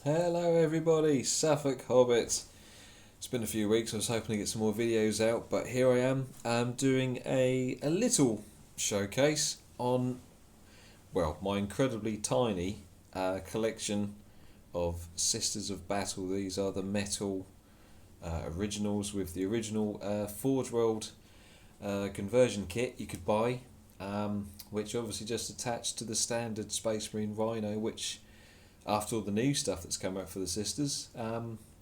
Hello everybody, Suffolk Hobbit. It's been a few weeks, I was hoping to get some more videos out, but here I am. I'm doing a little showcase on, well, my incredibly tiny collection of Sisters of Battle. These are the metal originals with the original Forge World conversion kit you could buy, which obviously just attached to the standard Space Marine Rhino, which after all the new stuff that's come out for the Sisters,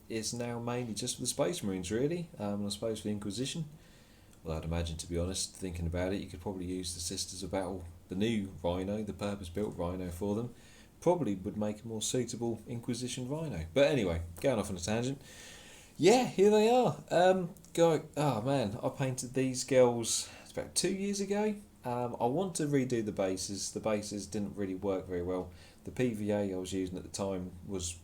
is now mainly just for the Space Marines, really, and I suppose for the Inquisition. Well, I'd imagine, to be honest, thinking about it, you could probably use the Sisters of Battle, the new Rhino, the purpose-built Rhino for them, probably would make a more suitable Inquisition Rhino. But anyway, going off on a tangent. Yeah, here they are. Oh man, I painted these girls about 2 years ago. I want to redo the bases. The bases didn't really work very well. The PVA I was using at the time was,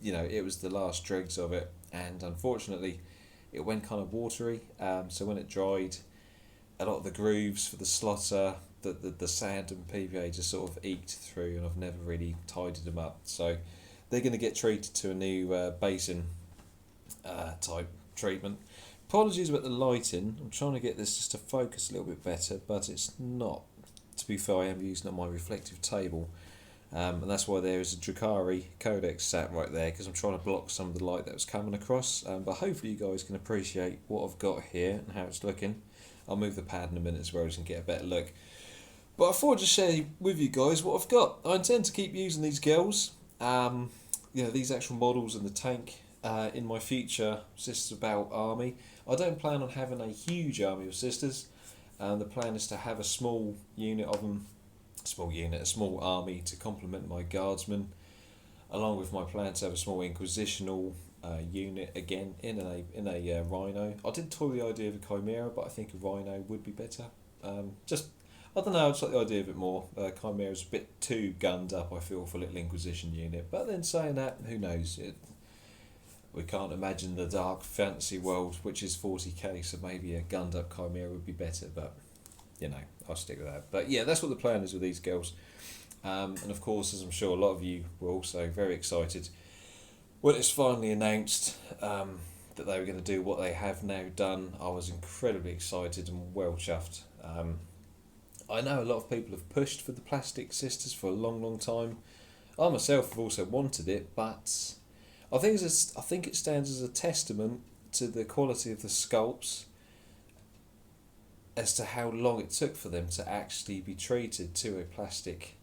it was the last dregs of it, and unfortunately, it went kind of watery. So when it dried, a lot of the grooves for the slotter, the sand and PVA just sort of eked through, and I've never really tidied them up. So they're going to get treated to a new basin type treatment. Apologies about the lighting. I'm trying to get this just to focus a little bit better, but it's not. To be fair, I am using up my reflective table. And that's why there is a Drukhari Codex sat right there, because I'm trying to block some of the light that was coming across. But hopefully you guys can appreciate what I've got here and how it's looking. I'll move the pad in a minute as well so you can get a better look. But I thought I'd just share with you guys what I've got. I intend to keep using these girls, these actual models and the tank in my future Sisters of Battle army. I don't plan on having a huge army of Sisters. The plan is to have a small unit of them. A small army to complement my guardsmen, along with my plan to have a small inquisitional unit again in a Rhino. I did toy the idea of a Chimera, but I think a Rhino would be better. I don't know, I just like the idea of it more. Chimera's a bit too gunned up, I feel, for a little Inquisition unit. But then saying that, who knows? We can't imagine the dark fantasy world, which is 40k, so maybe a gunned up Chimera would be better, but I'll stick with that. But yeah, that's what the plan is with these girls. And of course, as I'm sure a lot of you were also very excited when it's finally announced that they were going to do what they have now done, I was incredibly excited and well chuffed. I know a lot of people have pushed for the plastic Sisters for a long, long time. I myself have also wanted it, but I think it stands as a testament to the quality of the sculpts as to how long it took for them to actually be treated to a plastic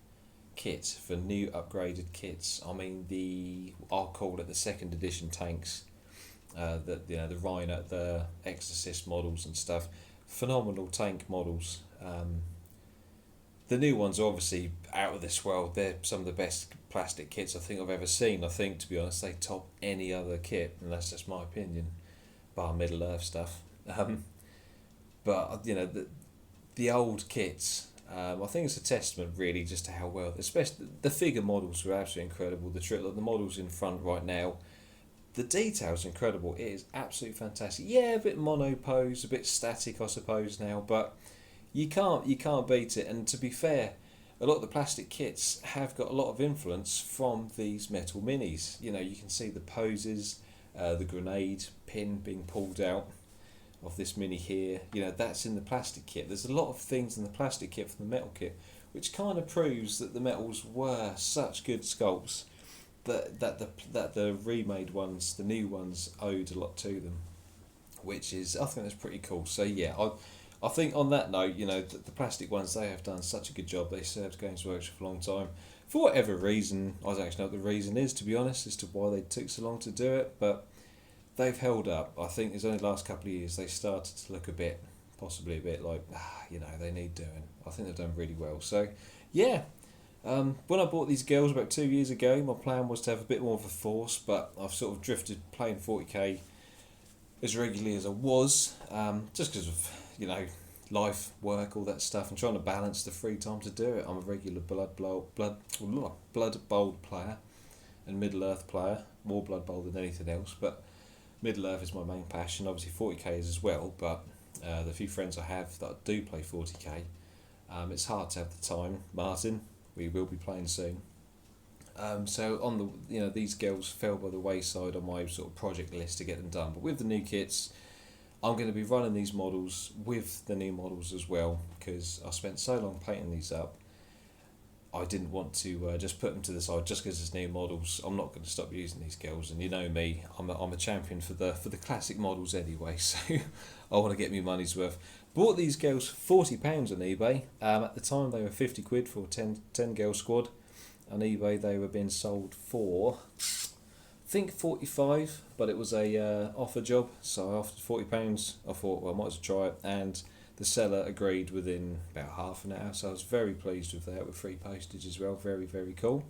kit for new upgraded kits. I mean, I'll call it the second edition tanks, the Rhino, the Exorcist models and stuff, phenomenal tank models. The new ones are obviously out of this world. They're some of the best plastic kits I think I've ever seen. I think, to be honest, they top any other kit, and that's just my opinion, bar Middle Earth stuff. But the old kits, I think it's a testament really just to how well, especially the figure models were absolutely incredible. The models in front right now, the detail's incredible. It is absolutely fantastic. Yeah, a bit mono pose, a bit static, I suppose now, but you can't beat it. And to be fair, a lot of the plastic kits have got a lot of influence from these metal minis. You can see the poses, the grenade pin being pulled out of this mini here, that's in the plastic kit. There's a lot of things in the plastic kit from the metal kit, which kind of proves that the metals were such good sculpts that the remade ones, the new ones, owed a lot to them, which is, I think that's pretty cool. So yeah, I think on that note, the plastic ones, they have done such a good job. They served Games Workshop for a long time. For whatever reason, I don't actually know what the reason is, to be honest, as to why they took so long to do it, but they've held up. I think it's only the last couple of years they started to look possibly a bit like, they need doing. I think they've done really well. So, yeah. When I bought these girls about 2 years ago, my plan was to have a bit more of a force, but I've sort of drifted playing 40k as regularly as I was, just because of, life, work, all that stuff, and trying to balance the free time to do it. I'm a regular Blood Bold player and Middle Earth player, more Blood Bold than anything else, but Middle Earth is my main passion. Obviously 40k is as well, but the few friends I have that do play 40k, it's hard to have the time. Martin, we will be playing soon. So on the these girls fell by the wayside on my sort of project list to get them done. But with the new kits, I'm going to be running these models with the new models as well, because I spent so long painting these up. I didn't want to just put them to the side just because it's new models. I'm not going to stop using these girls, and you know me, I'm a champion for the classic models anyway. So I want to get me money's worth. Bought these girls £40 on eBay. At the time they were £50 for 10 girl squad. On eBay they were being sold for, I think 45, but it was a offer job, so I offered £40. I thought, well, I might as well try it, and the seller agreed within about half an hour, so I was very pleased with that, with free postage as well. Very, very cool.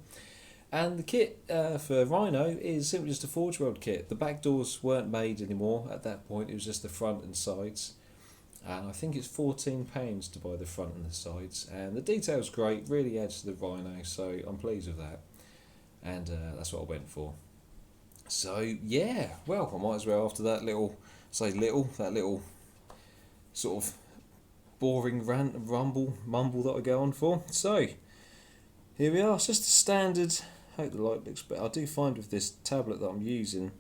And the kit for Rhino is simply just a Forge World kit. The back doors weren't made anymore at that point, it was just the front and sides. And I think it's £14 to buy the front and the sides. And the detail's great, really adds to the Rhino, so I'm pleased with that. And that's what I went for. So yeah, well, I might as well, after that little sort of boring rant, mumble that I go on for. So here we are. It's just a standard. Hope the light looks better. I do find with this tablet that I'm using,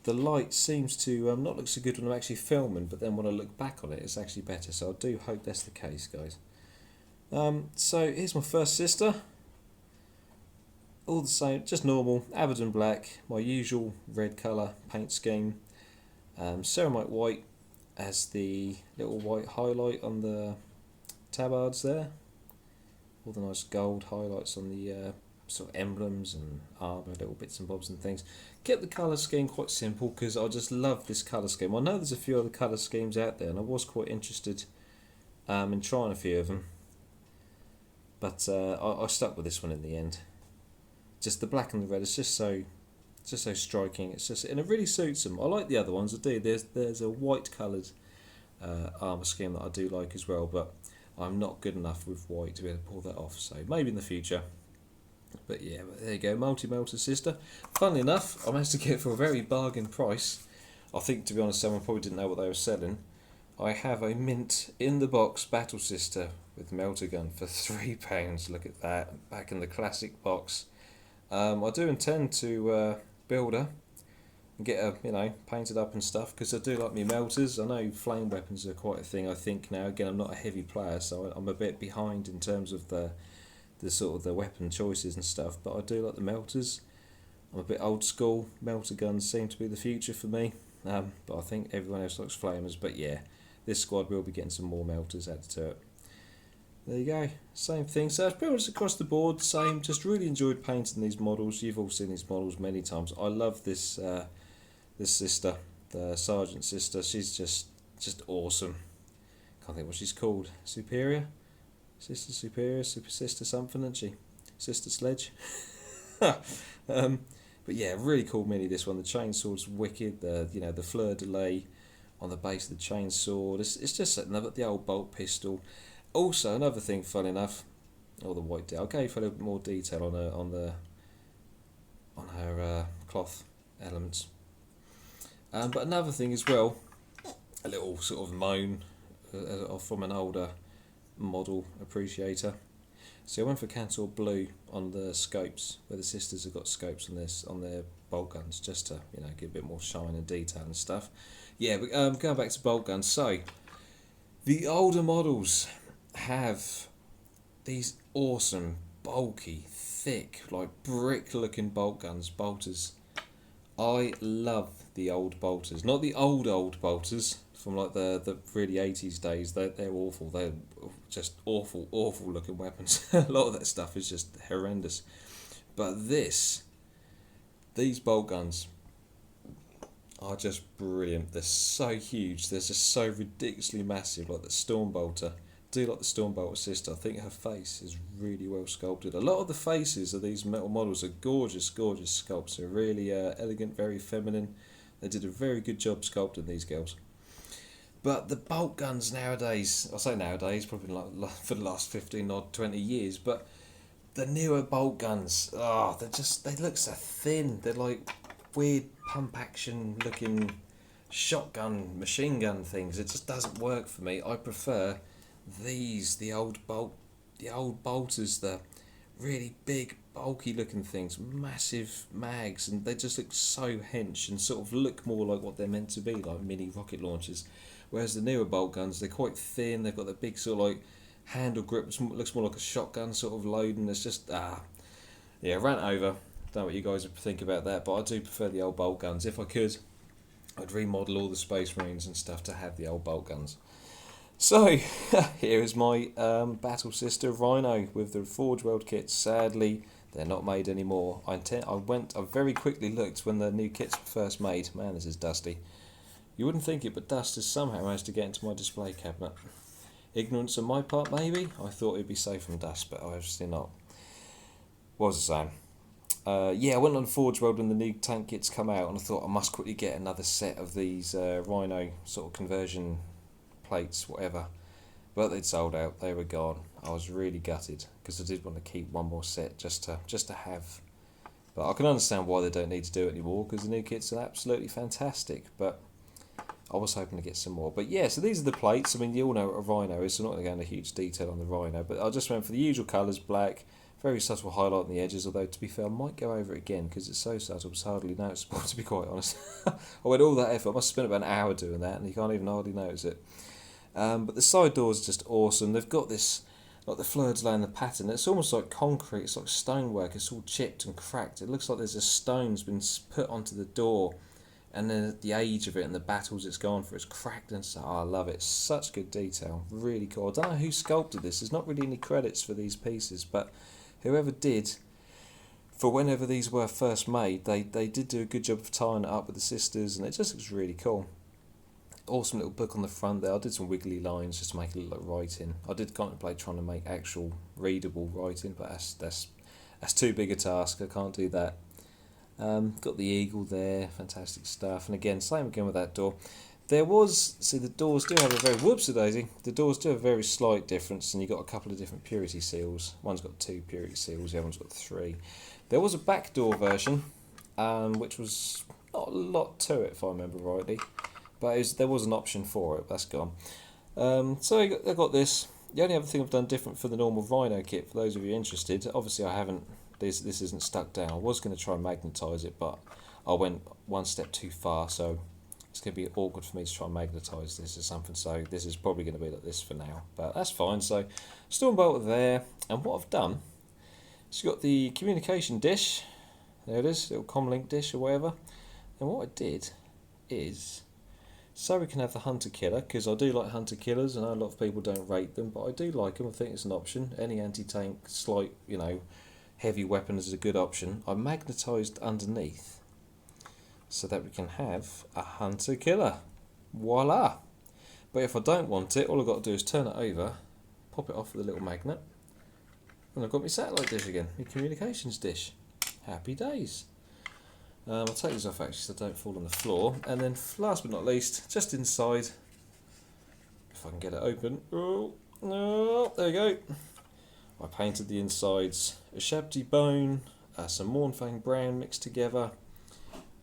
the light seems to not look so good when I'm actually filming, but then when I look back on it, it's actually better. So I do hope that's the case, guys. So here's my first sister. All the same, just normal, Abaddon black, my usual red colour paint scheme. Ceramite white as the little white highlight on the tabards there. All the nice gold highlights on the sort of emblems and armour, little bits and bobs and things. Kept the colour scheme quite simple because I just love this colour scheme. I know there's a few other colour schemes out there and I was quite interested in trying a few of them. But I stuck with this one in the end. Just the black and the red is just so striking. It's just, and it really suits them. I like the other ones, I do. There's a white coloured armour scheme that I do like as well, but I'm not good enough with white to be able to pull that off. So maybe in the future. But yeah, there you go, Multi-Melter Sister. Funnily enough, I managed to get it for a very bargain price. I think, to be honest, someone probably didn't know what they were selling. I have a mint in the box Battle Sister with melter gun for £3. Look at that, back in the classic box. I do intend to build her and get her, painted up and stuff, because I do like me melters. I know flame weapons are quite a thing, I think, now. Again, I'm not a heavy player, so I'm a bit behind in terms of the sort of the weapon choices and stuff, but I do like the melters. I'm a bit old school. Melter guns seem to be the future for me, but I think everyone else likes flamers. But yeah, this squad will be getting some more melters added to it. There you go, same thing. So it's pretty much across the board, same. Just really enjoyed painting these models. You've all seen these models many times. I love this this sister, the Sergeant Sister. She's just awesome. Can't think what she's called. Superior? Sister Superior? Super Sister something, isn't she? Sister Sledge? But yeah, really cool mini, this one. The chainsaw's wicked. The fleur de lis on the base of the chainsaw. It's just another, the old bolt pistol. Also, another thing, fun enough, the white detail. I gave her a little bit more detail on her cloth elements. But another thing as well, a little sort of moan from an older model appreciator. So I went for Cantor Blue on the scopes, where the sisters have got scopes on their bolt guns, just to give a bit more shine and detail and stuff. Yeah, but going back to bolt guns, so the older models have these awesome, bulky, thick, like brick-looking bolt guns, bolters. I love the old bolters, not the old bolters from like the really 80s days. They're awful. They're just awful looking weapons. A lot of that stuff is just horrendous. But these bolt guns are just brilliant. They're so huge. They're just so ridiculously massive, like the Stormbolter. I do like the Stormbolter sister. I think her face is really well sculpted. A lot of the faces of these metal models are gorgeous sculpts. They're really elegant, very feminine. They did a very good job sculpting these girls. But the bolt guns nowadays, I say nowadays, probably like for the last 15 odd 20 years, but the newer bolt guns, they look so thin. They're like weird pump action looking shotgun, machine gun things. It just doesn't work for me. I prefer these, the old bolters, the really big, bulky looking things, massive mags, and they just look so hench and sort of look more like what they're meant to be, like mini rocket launchers. Whereas the newer bolt guns, they're quite thin, they've got the big sort of like handle grip, which looks more like a shotgun sort of load, and it's just, yeah, rant over. Don't know what you guys would think about that, but I do prefer the old bolt guns. If I could, I'd remodel all the Space Marines and stuff to have the old bolt guns. So, here is my Battle Sister Rhino with the Forge World kits. Sadly, they're not made anymore. I very quickly looked when the new kits were first made. Man, this is dusty. You wouldn't think it, but dust has somehow managed to get into my display cabinet. Ignorance on my part, maybe? I thought it'd be safe from dust, but obviously not. What was I saying? Yeah, I went on Forge World when the new tank kits come out, and I thought I must quickly get another set of these Rhino sort of conversion plates, whatever. But they'd sold out; they were gone. I was really gutted because I did want to keep one more set just to have. But I can understand why they don't need to do it anymore because the new kits are absolutely fantastic. But I was hoping to get some more. But yeah, so these are the plates. I mean, you all know what a Rhino is, so I'm not going to go into huge detail on the Rhino. But I just went for the usual colours: black. Very subtle highlight on the edges, although to be fair I might go over it again because it's so subtle it's hardly noticeable, to be quite honest. I went all that effort, I must have spent about an hour doing that and you can't even hardly notice it. But the side doors are just awesome. They've got this, like the Fleurs-Lane, the pattern, it's almost like concrete, it's like stonework, it's all chipped and cracked. It looks like there's a stone's been put onto the door and then the age of it and the battles it's gone for, it's cracked and so, I love it. Such good detail, really cool. I don't know who sculpted this, there's not really any credits for these pieces, but whoever did, for whenever these were first made, they did do a good job of tying it up with the sisters, and it just looks really cool. Awesome little book on the front there. I did some wiggly lines just to make it look like writing. I did contemplate trying to make actual readable writing, but that's too big a task. I can't do that. Got the eagle there, fantastic stuff. And again, same again with that door. There was, see the doors do have a very, whoopsie-daisy, the doors do have a very slight difference, and you've got a couple of different purity seals. One's got 2 purity seals, the other one's got 3. There was a back door version, which was not a lot to it if I remember rightly, but there was an option for it, that's gone. So I got this. The only other thing I've done different for the normal Rhino kit, for those of you interested, obviously I haven't, this isn't stuck down. I was going to try and magnetise it, but I went one step too far, so it's going to be awkward for me to try and magnetise this or something, so this is probably going to be like this for now, but that's fine. So Storm Bolt there, and what I've done is you've got the communication dish, there it is, little comlink dish or whatever, and what I did is, so we can have the Hunter Killer, because I do like Hunter Killers, I know a lot of people don't rate them, but I do like them, I think it's an option. Any anti-tank, slight, heavy weapon is a good option. I magnetised underneath, so that we can have a Hunter Killer. Voila! But if I don't want it, all I've got to do is turn it over, pop it off with a little magnet, and I've got my satellite dish again, my communications dish. Happy days. I'll take these off actually so they don't fall on the floor. And then last but not least, just inside, if I can get it open. Oh, no, there we go. I painted the insides Ushabti bone, some Mournfang brown mixed together.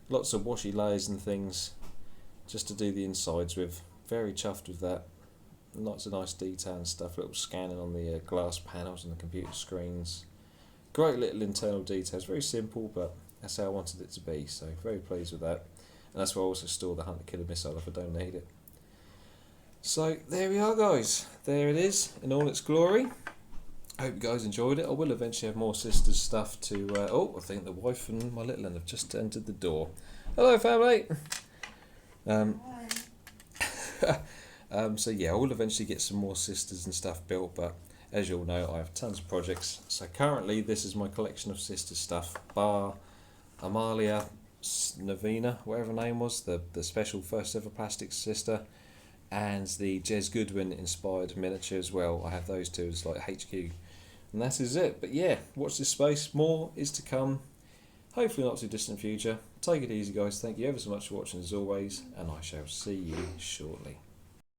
Lots of washy layers and things just to do the insides with. Very chuffed with that. Lots of nice detail and stuff. Little scanning on the glass panels and the computer screens. Great little internal details. Very simple, but that's how I wanted it to be. So very pleased with that. And that's where I also store the Hunter Killer missile if I don't need it. So there we are, guys. There it is in all its glory. I hope you guys enjoyed it. I will eventually have more sisters stuff to... I think the wife and my little one have just entered the door. Hello, family! So yeah, I will eventually get some more sisters and stuff built, but as you all know, I have tons of projects. So currently, this is my collection of sister stuff. Bar Amalia Navina, whatever her name was, the special first ever plastic sister, and the Jez Goodwin inspired miniature as well. I have those two as like HQ. And that is it. But yeah, watch this space. More is to come. Hopefully not too distant future. Take it easy, guys. Thank you ever so much for watching as always, and I shall see you shortly.